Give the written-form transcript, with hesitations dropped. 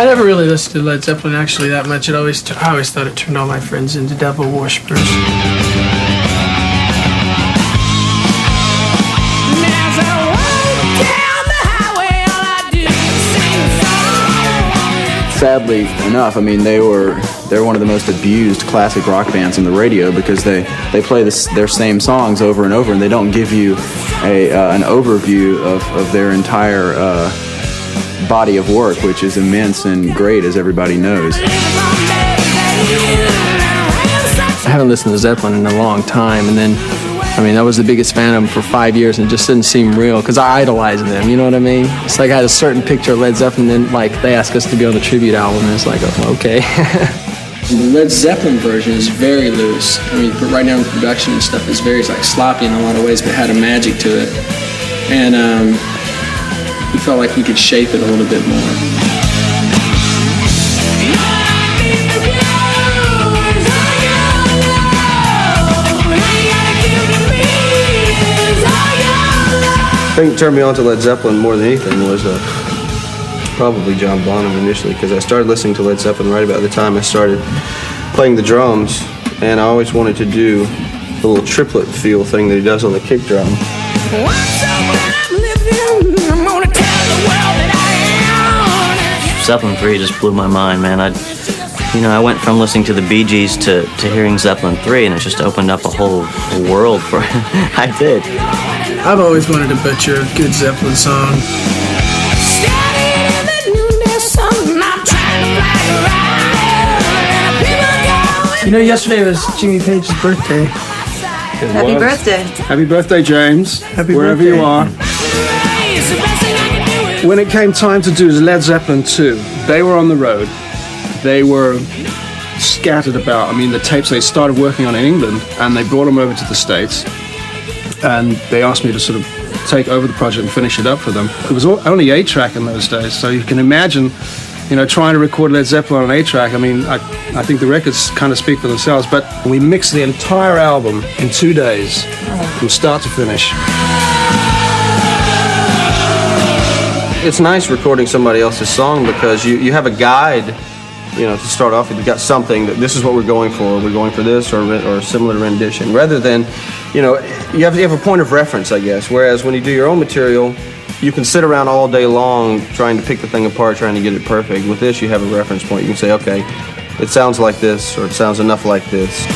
I never really listened to Led Zeppelin actually that much. I always thought it turned all my friends into devil worshippers. Sadly enough, I mean, they're one of the most abused classic rock bands on the radio because they play their same songs over and over, and they don't give you an overview of their entire body of work, which is immense and great, as everybody knows. I haven't listened to Zeppelin in a long time, and then, I mean, I was the biggest fan of them for 5 years, and it just didn't seem real, because I idolized them, you know what I mean? It's like I had a certain picture of Led Zeppelin, and then, like, they asked us to be on the tribute album, and it's like, oh, okay. The Led Zeppelin version is very loose. I mean, right now in production and stuff is very, like, sloppy in a lot of ways, but had a magic to it. And we felt like we could shape it a little bit more. I think turned me on to Led Zeppelin more than anything was probably John Bonham initially, because I started listening to Led Zeppelin right about the time I started playing the drums, and I always wanted to do the little triplet feel thing that he does on the kick drum. Zeppelin 3 just blew my mind, man. I went from listening to the Bee Gees to hearing Zeppelin 3, and it just opened up a whole world for I did. I've always wanted to butcher a good Zeppelin song. You know, yesterday was Jimmy Page's birthday. Happy birthday. Happy birthday, James. Happy wherever birthday. you are. When it came time to do Led Zeppelin 2, they were on the road. They were scattered about. I mean, the tapes they started working on in England, and they brought them over to the States. And they asked me to sort of take over the project and finish it up for them. It was only 8-track in those days, so you can imagine, you know, trying to record Led Zeppelin on an 8-track. I mean, I think the records kind of speak for themselves, but we mixed the entire album in 2 days, from start to finish. It's nice recording somebody else's song because you have a guide, you know, to start off with. You got something that this is what we're going for. We're going for this or a similar rendition, rather than, you know, you have a point of reference, I guess. Whereas when you do your own material, you can sit around all day long trying to pick the thing apart, trying to get it perfect. With this, you have a reference point. You can say, okay, it sounds like this, or it sounds enough like this.